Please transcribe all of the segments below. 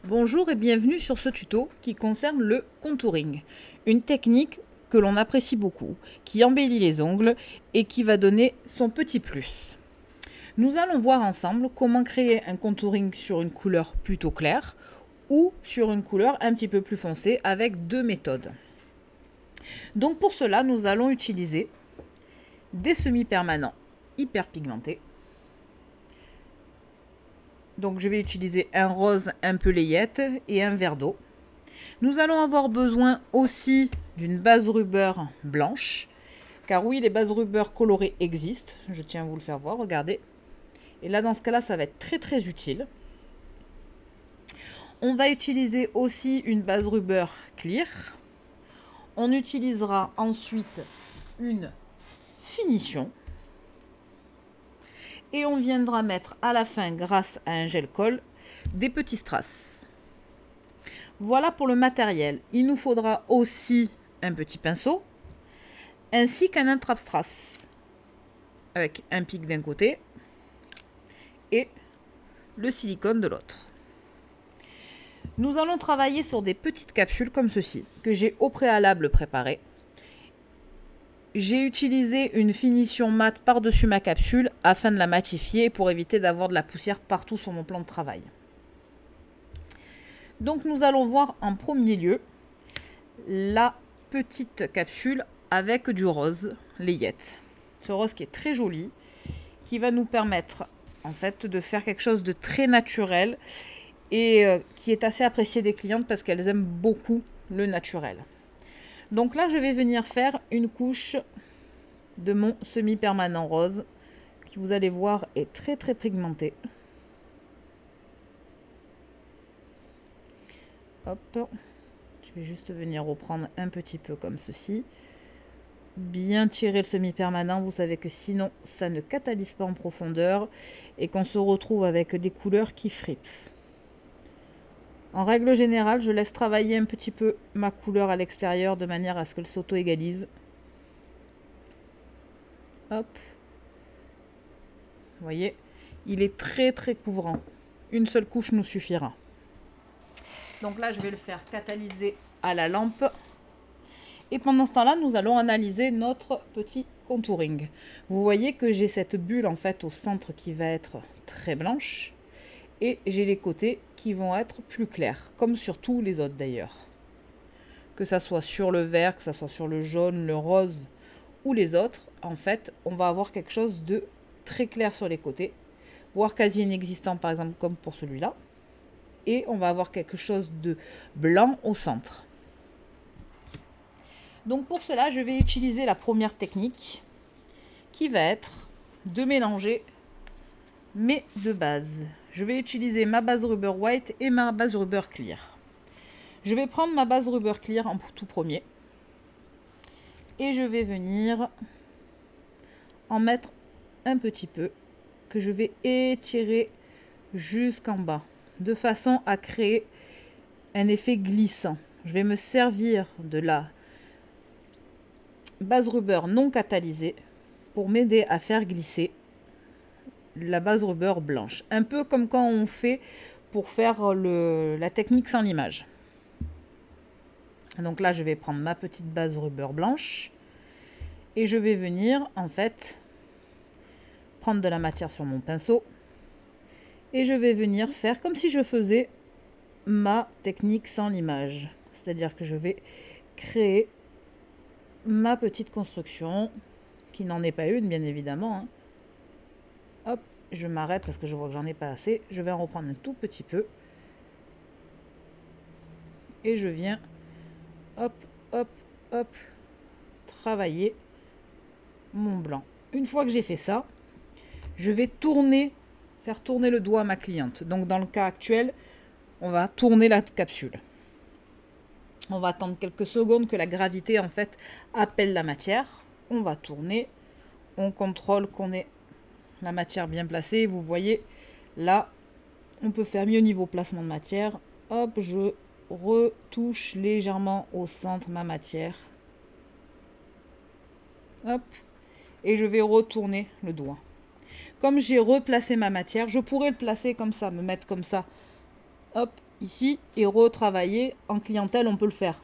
Bonjour et bienvenue sur ce tuto qui concerne le contouring, une technique que l'on apprécie beaucoup, qui embellit les ongles et qui va donner son petit plus. Nous allons voir ensemble comment créer un contouring sur une couleur plutôt claire ou sur une couleur un petit peu plus foncée avec deux méthodes. Donc pour cela, nous allons utiliser des semi-permanents hyper pigmentés. Donc je vais utiliser un rose un peu layette et un verre d'eau. Nous allons avoir besoin aussi d'une base rubber blanche. Car oui, les bases rubber colorées existent. Je tiens à vous le faire voir, regardez. Et là, dans ce cas-là, ça va être très utile. On va utiliser aussi une base rubber clear. On utilisera ensuite une finition. Et on viendra mettre à la fin, grâce à un gel colle, des petits strass. Voilà pour le matériel. Il nous faudra aussi un petit pinceau, ainsi qu'un intrap strass, avec un pic d'un côté et le silicone de l'autre. Nous allons travailler sur des petites capsules comme ceci, que j'ai au préalable préparées. J'ai utilisé une finition mat par-dessus ma capsule afin de la matifier pour éviter d'avoir de la poussière partout sur mon plan de travail. Donc nous allons voir en premier lieu la petite capsule avec du rose layette. Ce rose qui est très joli, qui va nous permettre en fait de faire quelque chose de très naturel et qui est assez apprécié des clientes parce qu'elles aiment beaucoup le naturel. Donc là, je vais venir faire une couche de mon semi-permanent rose qui, vous allez voir, est très pigmenté. Hop, je vais juste venir reprendre un petit peu comme ceci. Bien tirer le semi-permanent, vous savez que sinon ça ne catalyse pas en profondeur et qu'on se retrouve avec des couleurs qui fripent. En règle générale, je laisse travailler un petit peu ma couleur à l'extérieur de manière à ce qu'elle s'auto-égalise. Hop. Vous voyez, il est très couvrant. Une seule couche nous suffira. Donc là, je vais le faire catalyser à la lampe. Et pendant ce temps-là, nous allons analyser notre petit contouring. Vous voyez que j'ai cette bulle en fait au centre qui va être très blanche. Et j'ai les côtés qui vont être plus clairs, comme sur tous les autres d'ailleurs. Que ça soit sur le vert, que ça soit sur le jaune, le rose ou les autres, en fait, on va avoir quelque chose de très clair sur les côtés, voire quasi inexistant par exemple comme pour celui-là. Et on va avoir quelque chose de blanc au centre. Donc pour cela, je vais utiliser la première technique qui va être de mélanger mes deux bases. Je vais utiliser ma base rubber white et ma base rubber clear. Je vais prendre ma base rubber clear en tout premier. Et je vais venir en mettre un petit peu que je vais étirer jusqu'en bas de façon à créer un effet glissant. Je vais me servir de la base rubber non catalysée pour m'aider à faire glisser la base rubber blanche. Un peu comme quand on fait pour faire la technique sans limage. Donc là, je vais prendre ma petite base rubber blanche et je vais venir en fait prendre de la matière sur mon pinceau et je vais venir faire comme si je faisais ma technique sans limage. C'est-à-dire que je vais créer ma petite construction qui n'en est pas une, bien évidemment. Hein. Hop, je m'arrête parce que je vois que j'en ai pas assez. Je vais en reprendre un tout petit peu. Et je viens, hop, travailler mon blanc. Une fois que j'ai fait ça, je vais faire tourner le doigt à ma cliente. Donc dans le cas actuel, on va tourner la capsule. On va attendre quelques secondes que la gravité en fait appelle la matière. On va tourner. On contrôle qu'on ait la matière bien placée. Vous voyez, là, on peut faire mieux au niveau placement de matière. Hop, je retouche légèrement au centre ma matière. Hop, et je vais retourner le doigt. Comme j'ai replacé ma matière, je pourrais le placer comme ça, me mettre comme ça. Hop, ici et retravailler. En clientèle, on peut le faire.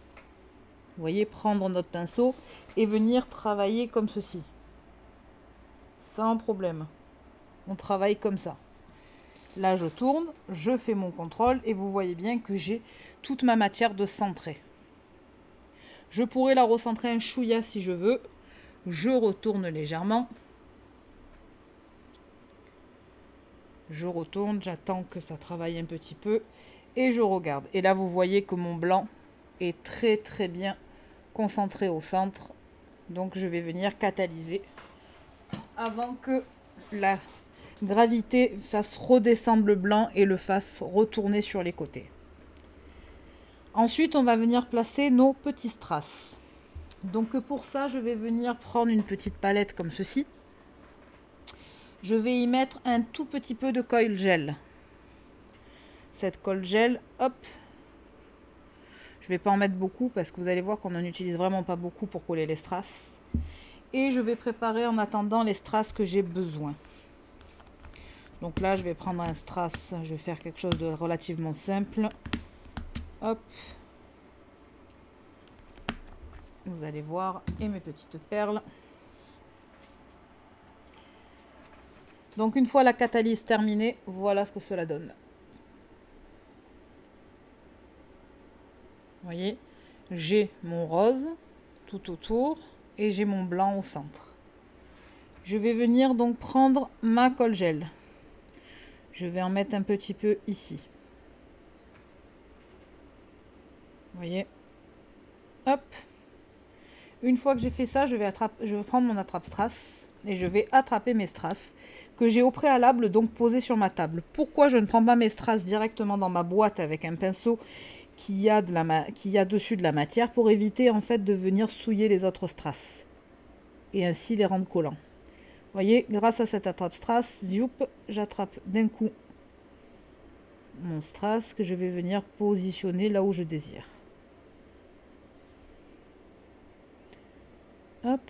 Vous voyez, prendre notre pinceau et venir travailler comme ceci. Sans problème. On travaille comme ça. Là, je tourne, je fais mon contrôle et vous voyez bien que j'ai toute ma matière de centrée. Je pourrais la recentrer un chouïa si je veux. Je retourne légèrement. Je retourne, j'attends que ça travaille un petit peu et je regarde. Et là, vous voyez que mon blanc est très très bien concentré au centre. Donc, je vais venir catalyser avant que la gravité fasse redescendre le blanc et le fasse retourner sur les côtés. Ensuite, on va venir placer nos petits strass. Donc pour ça, je vais venir prendre une petite palette comme ceci. Je vais y mettre un tout petit peu de colle gel. Cette colle gel, hop. Je ne vais pas en mettre beaucoup parce que vous allez voir qu'on n'en utilise vraiment pas beaucoup pour coller les strass. Et je vais préparer en attendant les strass que j'ai besoin. Donc là, je vais prendre un strass. Je vais faire quelque chose de relativement simple. Hop. Vous allez voir, et mes petites perles. Donc une fois la catalyse terminée, voilà ce que cela donne. Vous voyez, j'ai mon rose tout autour et j'ai mon blanc au centre. Je vais venir donc prendre ma colle gel. Je vais en mettre un petit peu ici. Vous voyez, hop. Une fois que j'ai fait ça, je vais prendre mon attrape-strass et je vais attraper mes strass que j'ai au préalable donc posé sur ma table. Pourquoi je ne prends pas mes strass directement dans ma boîte avec un pinceau qui a dessus de la matière pour éviter en fait de venir souiller les autres strass et ainsi les rendre collants. Vous voyez, grâce à cette attrape-strass, j'attrape d'un coup mon strass que je vais venir positionner là où je désire. Hop,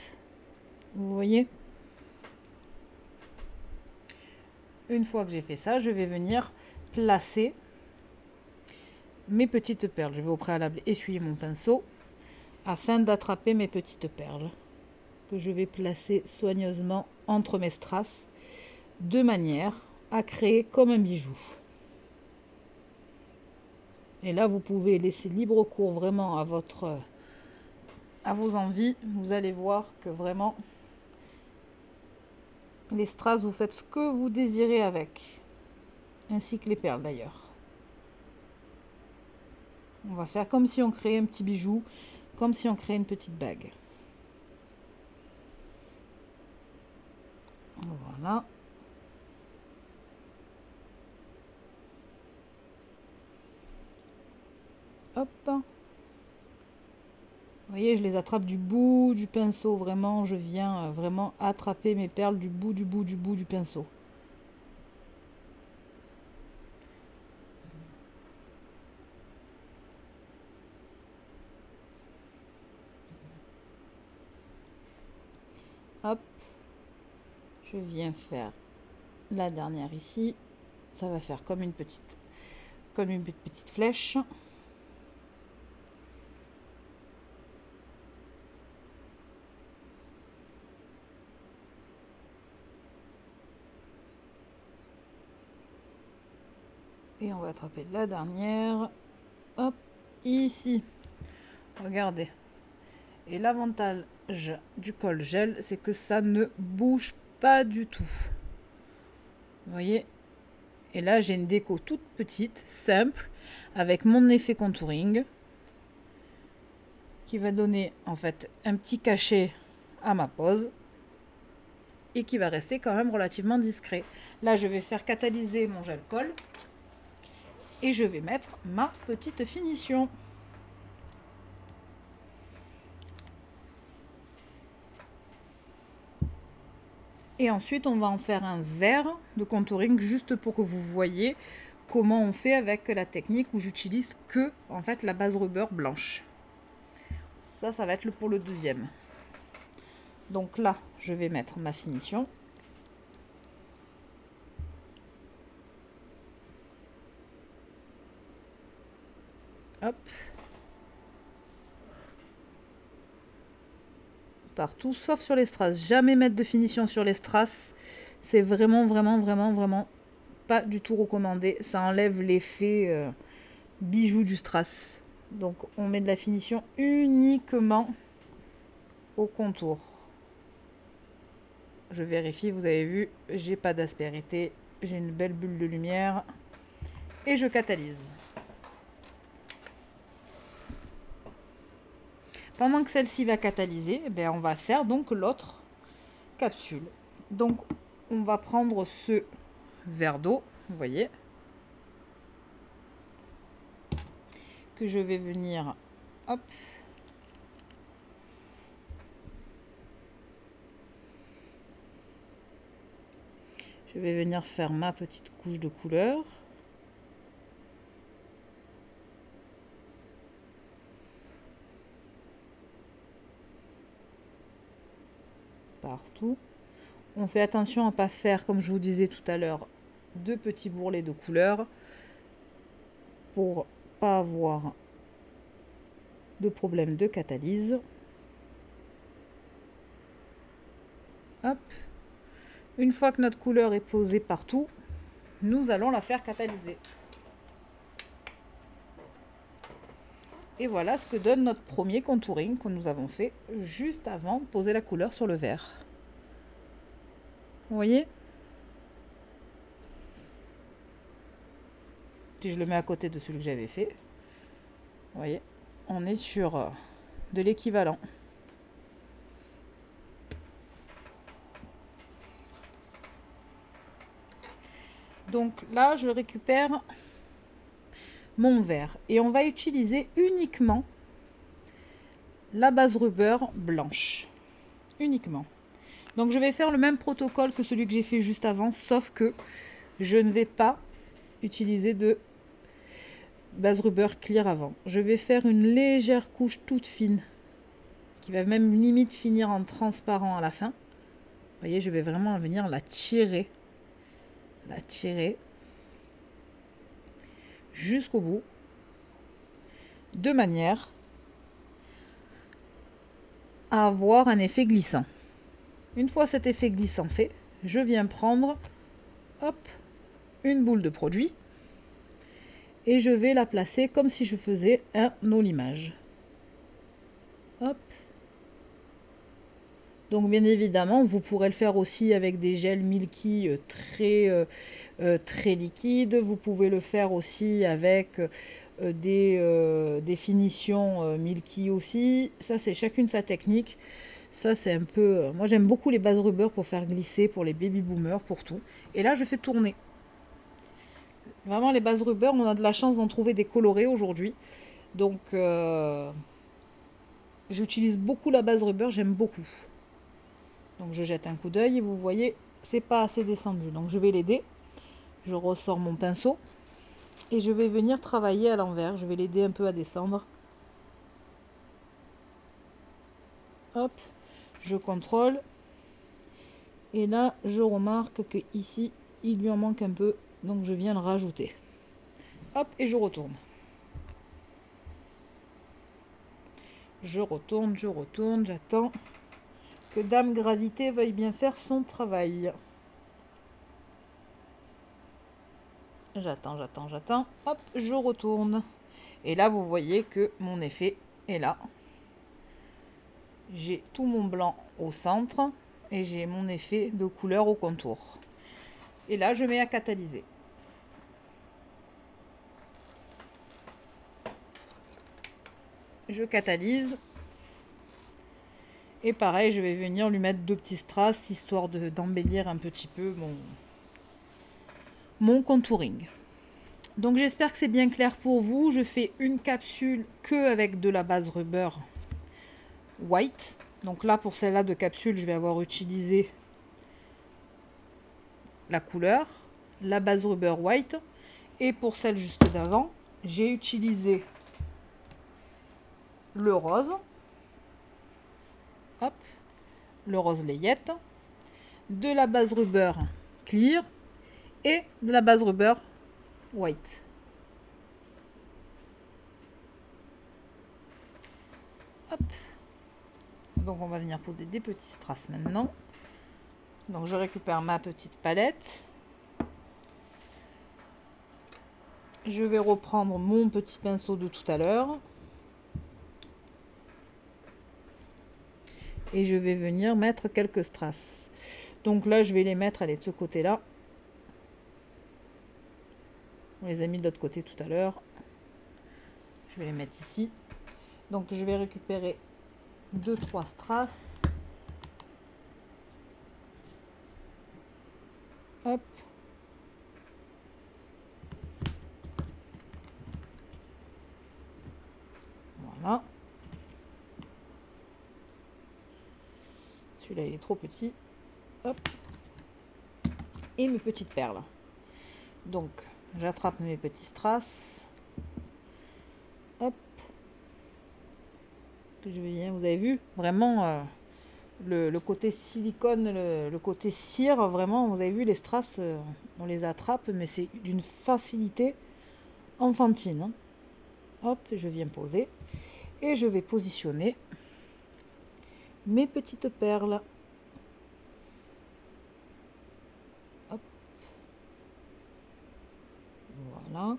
vous voyez. Une fois que j'ai fait ça, je vais venir placer mes petites perles. Je vais au préalable essuyer mon pinceau afin d'attraper mes petites perles que je vais placer soigneusement entre mes strass de manière à créer comme un bijou. Et là, vous pouvez laisser libre cours vraiment à vos envies. Vous allez voir que vraiment les strass, vous faites ce que vous désirez avec, ainsi que les perles d'ailleurs. On va faire comme si on créait un petit bijou, comme si on créait une petite bague. Voilà. Hop. Vous voyez, je les attrape du bout du pinceau. Vraiment, je viens vraiment attraper mes perles du bout du pinceau. Hop. Je viens faire la dernière ici. Ça va faire comme une petite flèche. Et on va attraper la dernière. Hop, ici. Regardez. Et l'avantage du colle gel, c'est que ça ne bouge pas du tout. Vous voyez? Et là, j'ai une déco toute petite, simple, avec mon effet contouring, qui va donner en fait un petit cachet à ma pose et qui va rester quand même relativement discret. Là, je vais faire catalyser mon gel colle et je vais mettre ma petite finition. Et ensuite, on va en faire un vert de contouring juste pour que vous voyez comment on fait avec la technique où j'utilise que en fait la base rubber blanche. Ça va être pour le deuxième. Donc là, je vais mettre ma finition. Hop. Partout, sauf sur les strass. Jamais mettre de finition sur les strass. C'est vraiment pas du tout recommandé. Ça enlève l'effet bijou du strass. Donc on met de la finition uniquement au contour. Je vérifie, vous avez vu, j'ai pas d'aspérité. J'ai une belle bulle de lumière. Et je catalyse. Pendant que celle-ci va catalyser, eh on va faire donc l'autre capsule. Donc on va prendre ce verre d'eau, vous voyez, que je vais venir, hop, je vais venir faire ma petite couche de couleur. Partout. On fait attention à ne pas faire, comme je vous disais tout à l'heure, de petits bourrelets de couleurs pour pas avoir de problème de catalyse. Hop. Une fois que notre couleur est posée partout, nous allons la faire catalyser. Et voilà ce que donne notre premier contouring que nous avons fait juste avant de poser la couleur sur le verre. Vous voyez? Si je le mets à côté de celui que j'avais fait, vous voyez, on est sur de l'équivalent. Donc là, je récupère mon verre et on va utiliser uniquement la base rubber blanche. Uniquement. Donc je vais faire le même protocole que celui que j'ai fait juste avant, sauf que je ne vais pas utiliser de base rubber clear avant. Je vais faire une légère couche toute fine qui va même limite finir en transparent à la fin. Vous voyez, je vais vraiment venir la tirer jusqu'au bout de manière à avoir un effet glissant. Une fois cet effet glissant fait, je viens prendre, hop, une boule de produit et je vais la placer comme si je faisais un olimage. Hop. Donc bien évidemment, vous pourrez le faire aussi avec des gels Milky très liquides. Vous pouvez le faire aussi avec des finitions Milky aussi. Ça, c'est chacune sa technique. Ça, c'est un peu... moi, j'aime beaucoup les bases rubber pour faire glisser, pour les baby boomers, pour tout. Et là, je fais tourner. Vraiment, les bases rubber, on a de la chance d'en trouver des colorés aujourd'hui. Donc, j'utilise beaucoup la base rubber, j'aime beaucoup. Donc, je jette un coup d'œil et vous voyez, c'est pas assez descendu. Donc, je vais l'aider. Je ressors mon pinceau et je vais venir travailler à l'envers. Je vais l'aider un peu à descendre. Hop, je contrôle. Et là, je remarque que ici, il lui en manque un peu. Donc, je viens le rajouter. Hop, et je retourne. Je retourne, j'attends que Dame Gravité veuille bien faire son travail. J'attends. Hop, je retourne. Et là, vous voyez que mon effet est là. J'ai tout mon blanc au centre et j'ai mon effet de couleur au contour. Et là, je mets à catalyser. Je catalyse. Et pareil, je vais venir lui mettre 2 petits strass, histoire d'embellir un petit peu mon contouring. Donc j'espère que c'est bien clair pour vous. Je fais une capsule que avec de la base rubber white. Donc là, pour celle-là de capsule, je vais avoir utilisé la couleur, la base rubber white. Et pour celle juste d'avant, j'ai utilisé le rose. Hop, le rose layette, de la base rubber clear et de la base rubber white. Hop. Donc on va venir poser des petits strass maintenant. Donc je récupère ma petite palette. Je vais reprendre mon petit pinceau de tout à l'heure. Et je vais venir mettre quelques strass. Donc là, je vais les mettre, allez, de ce côté-là. On les a mis de l'autre côté tout à l'heure. Je vais les mettre ici. Donc je vais récupérer 2-3 strass. Hop. Voilà. Celui-là, il est trop petit. Hop. Et mes petites perles. Donc, j'attrape mes petits strass. Hop. Que je viens, vous avez vu, vraiment le côté silicone, le côté cire, vraiment, vous avez vu les strass, on les attrape, mais c'est d'une facilité enfantine. Hein. Hop, je viens poser et je vais positionner mes petites perles. Hop. Voilà.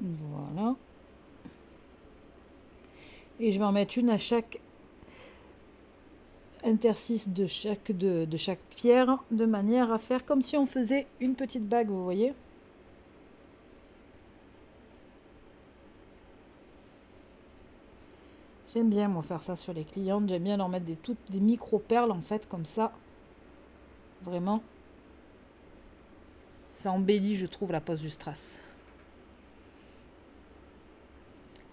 Voilà. Et je vais en mettre une à chaque interstice de chaque pierre, de manière à faire comme si on faisait une petite bague, vous voyez. J'aime bien moi faire ça sur les clientes, j'aime bien leur mettre des micro perles en fait comme ça. Vraiment, ça embellit, je trouve, la pose du strass.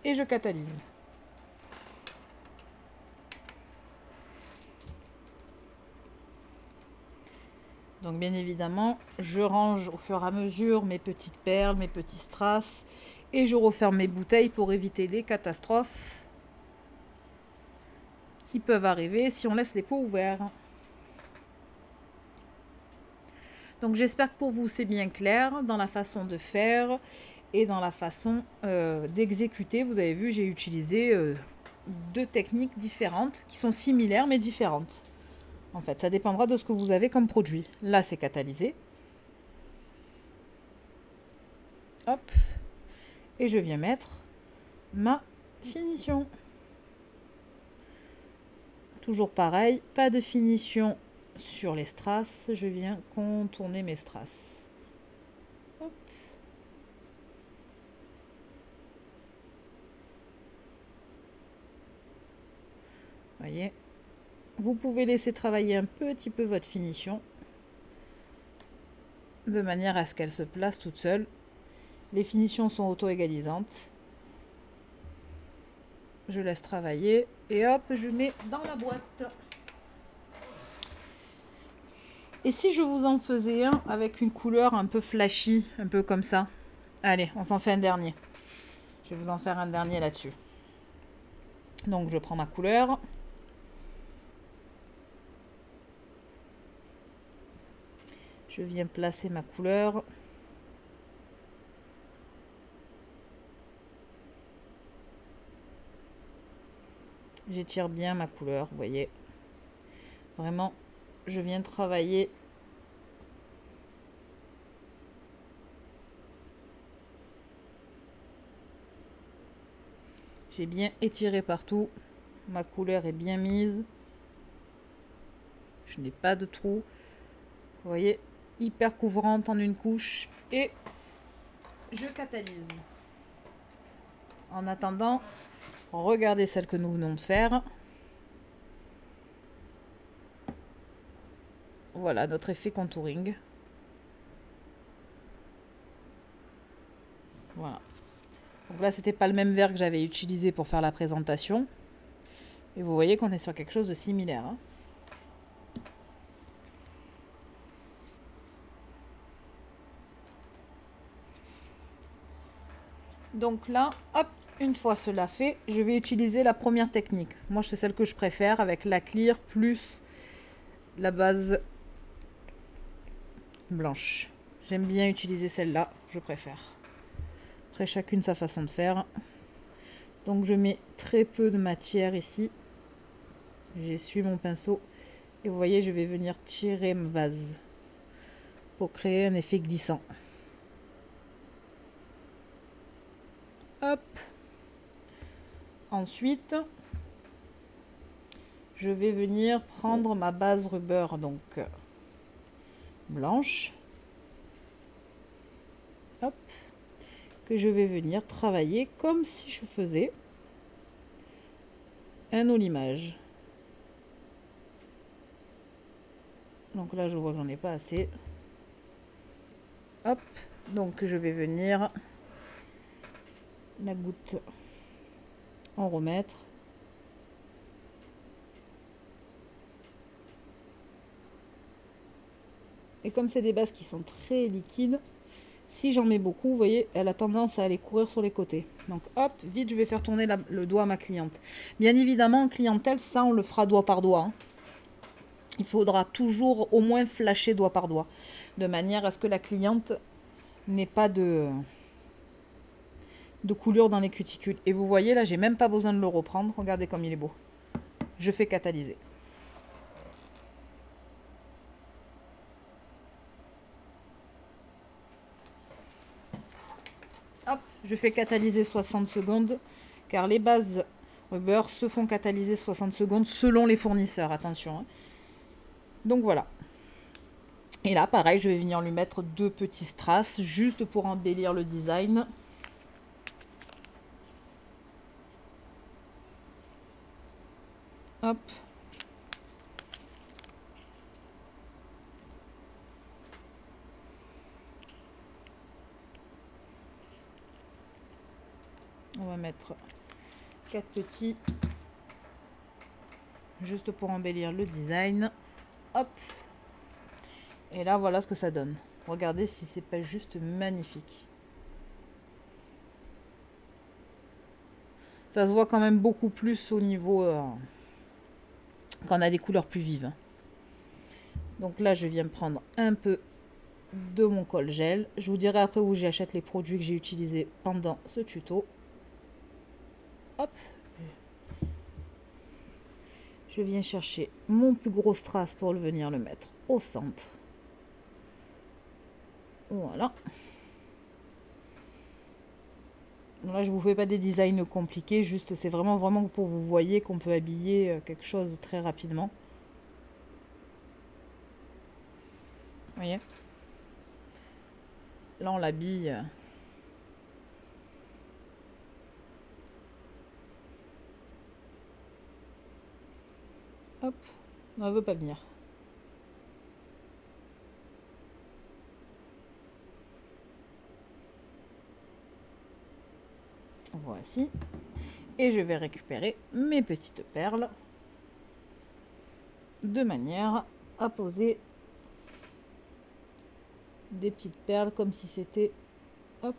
Et je catalyse. Donc bien évidemment, je range au fur et à mesure mes petites perles, mes petits strass, et je referme mes bouteilles pour éviter les catastrophes qui peuvent arriver si on laisse les pots ouverts. Donc j'espère que pour vous c'est bien clair dans la façon de faire et dans la façon d'exécuter. Vous avez vu, j'ai utilisé 2 techniques différentes qui sont similaires mais différentes. En fait, ça dépendra de ce que vous avez comme produit. Là, c'est catalysé. Hop. Et je viens mettre ma finition. Toujours pareil, pas de finition sur les strass. Je viens contourner mes strass. Hop. Voyez. Vous pouvez laisser travailler un petit peu votre finition de manière à ce qu'elle se place toute seule. Les finitions sont auto-égalisantes. Je laisse travailler et hop, je mets dans la boîte. Et si je vous en faisais un avec une couleur un peu flashy, un peu comme ça? Allez, on s'en fait un dernier. Je vais vous en faire un dernier là-dessus. Donc je prends ma couleur. Je viens placer ma couleur. J'étire bien ma couleur, vous voyez. Vraiment, je viens travailler. J'ai bien étiré partout. Ma couleur est bien mise. Je n'ai pas de trou. Vous voyez, hyper couvrante en une couche. Et je catalyse. En attendant, regardez celle que nous venons de faire. Voilà notre effet contouring. Voilà. Donc là, c'était pas le même verre que j'avais utilisé pour faire la présentation. Et vous voyez qu'on est sur quelque chose de similaire. Hein. Donc là, hop, une fois cela fait, je vais utiliser la première technique. Moi, c'est celle que je préfère avec la clear plus la base blanche. J'aime bien utiliser celle-là, je préfère. Après, chacune sa façon de faire. Donc je mets très peu de matière ici. J'essuie mon pinceau. Et vous voyez, je vais venir tirer ma base pour créer un effet glissant. Hop. Ensuite, je vais venir prendre ma base rubber, donc blanche. Hop. Que je vais venir travailler comme si je faisais un olimage. Donc là, je vois que j'en ai pas assez. Hop. Donc je vais venir la goutte en remettre. Et comme c'est des bases qui sont très liquides, si j'en mets beaucoup, vous voyez, elle a tendance à aller courir sur les côtés. Donc hop, vite, je vais faire tourner le doigt à ma cliente. Bien évidemment, en clientèle, ça, on le fera doigt par doigt. Hein. Il faudra toujours au moins flasher doigt par doigt, de manière à ce que la cliente n'ait pas de coulure dans les cuticules. Et vous voyez, là, j'ai même pas besoin de le reprendre. Regardez comme il est beau. Je fais catalyser. Hop, je fais catalyser 60 secondes, car les bases rubber se font catalyser 60 secondes selon les fournisseurs, attention. Hein. Donc voilà. Et là, pareil, je vais venir lui mettre 2 petits strass, juste pour embellir le design. Hop. On va mettre 4 petits, juste pour embellir le design. Hop. Et là, voilà ce que ça donne. Regardez si c'est pas juste magnifique. Ça se voit quand même beaucoup plus au niveau quand on a des couleurs plus vives. Donc là, je viens prendre un peu de mon colle gel. Je vous dirai après où j'achète les produits que j'ai utilisés pendant ce tuto. Hop. Je viens chercher mon plus gros strass pour venir le mettre au centre. Voilà. Là, je vous fais pas des designs compliqués, juste c'est vraiment pour vous voyez qu'on peut habiller quelque chose très rapidement. Vous voyez? Là, on l'habille. Hop, on ne veut pas venir. Voici. Et je vais récupérer mes petites perles de manière à poser des petites perles comme si c'était, hop,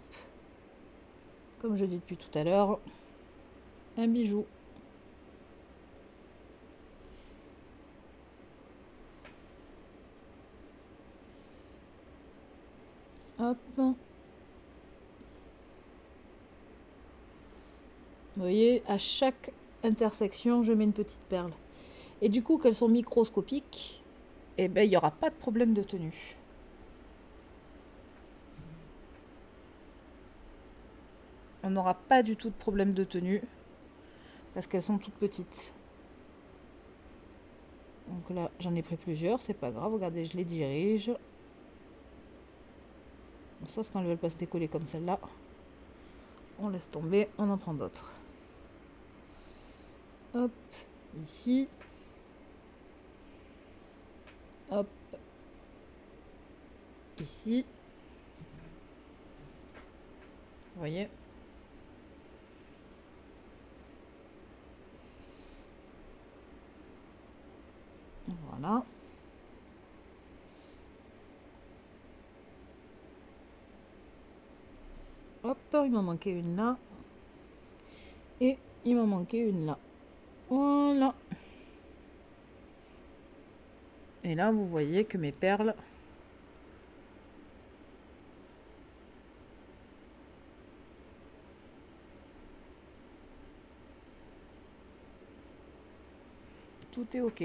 comme je dis depuis tout à l'heure, un bijou. Hop. Vous voyez, à chaque intersection, je mets une petite perle. Et du coup, qu'elles sont microscopiques, et ben, il n'y aura pas de problème de tenue. On n'aura pas du tout de problème de tenue, parce qu'elles sont toutes petites. Donc là, j'en ai pris plusieurs, c'est pas grave. Regardez, je les dirige. Sauf quand elles ne veulent pas se décoller comme celle-là. On laisse tomber, on en prend d'autres. Hop, ici. Hop, ici. Vous voyez? Voilà. Hop, il m'en manquait une là. Et il m'en manquait une là. Voilà. Et là, vous voyez que mes perles tout est OK.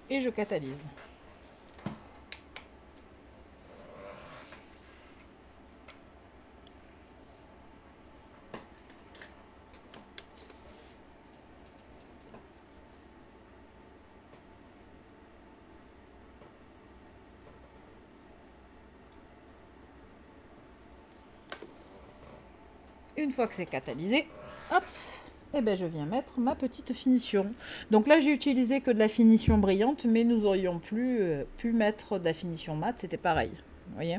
Et je catalyse. Une fois que c'est catalysé, hop, et ben je viens mettre ma petite finition. Donc là, j'ai utilisé que de la finition brillante, mais nous aurions pu mettre de la finition mate, c'était pareil. Vous voyez?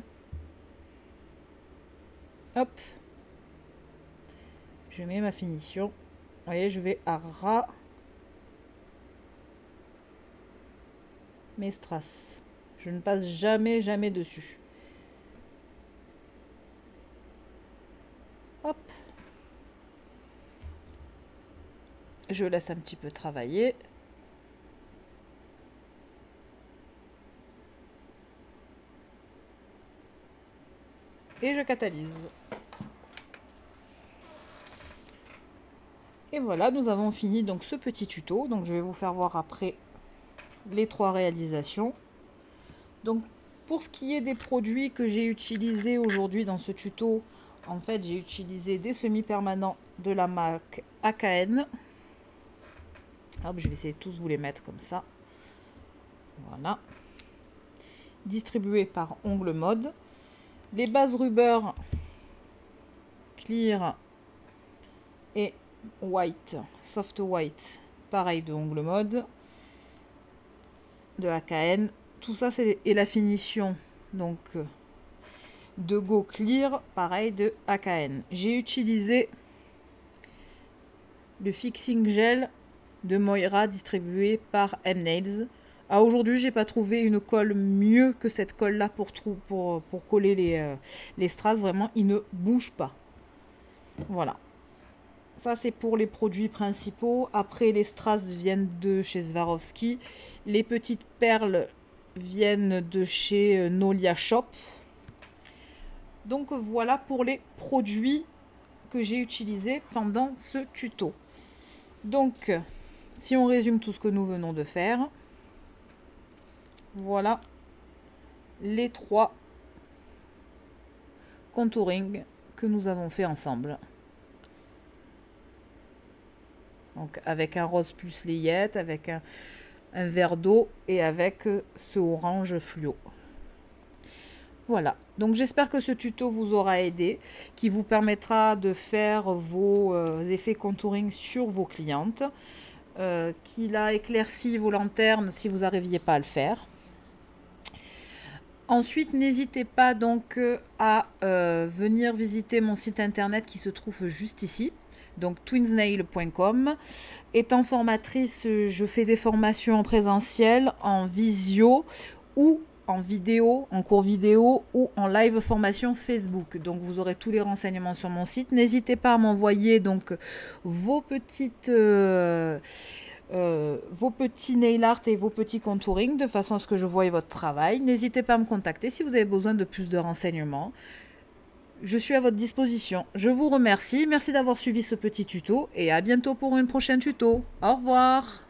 Hop. Je mets ma finition. Vous voyez, je vais à ras mes strass. Je ne passe jamais dessus. Hop. Je laisse un petit peu travailler. Et je catalyse. Et voilà, nous avons fini donc ce petit tuto. Donc je vais vous faire voir après les 3 réalisations. Donc pour ce qui est des produits que j'ai utilisés aujourd'hui dans ce tuto, en fait j'ai utilisé des semi-permanents de la marque AKN. Hop, je vais essayer de tous vous les mettre comme ça. Voilà. Distribués par Ongle Mode. Les bases Rubber Clear et White, Soft White, pareil de Ongle Mode, de AKN. Tout ça c'est la finition donc de Go Clear, pareil de AKN. J'ai utilisé le fixing gel de Moira distribué par M-Nails. Aujourd'hui, j'ai pas trouvé une colle mieux que cette colle là pour coller les strass. Vraiment, il ne bouge pas. Voilà. Ça, c'est pour les produits principaux. Après, les strass viennent de chez Swarovski. Les petites perles viennent de chez Nolia Shop. Donc, voilà pour les produits que j'ai utilisés pendant ce tuto. Donc, si on résume tout ce que nous venons de faire, voilà les 3 contouring que nous avons fait ensemble. Donc avec un rose plus layette, avec un verre d'eau et avec ce orange fluo. Voilà, donc j'espère que ce tuto vous aura aidé, qui vous permettra de faire vos effets contouring sur vos clientes, qu'il a éclairci vos lanternes si vous n'arriviez pas à le faire. Ensuite, n'hésitez pas donc à venir visiter mon site internet qui se trouve juste ici, donc twinsnail.com. Étant formatrice, je fais des formations en présentiel, en visio ou en vidéo, en cours vidéo ou en live formation Facebook. Donc vous aurez tous les renseignements sur mon site. N'hésitez pas à m'envoyer donc vos petits nail art et vos petits contouring de façon à ce que je voie votre travail. N'hésitez pas à me contacter si vous avez besoin de plus de renseignements. Je suis à votre disposition. Je vous remercie. Merci d'avoir suivi ce petit tuto et à bientôt pour un prochain tuto. Au revoir.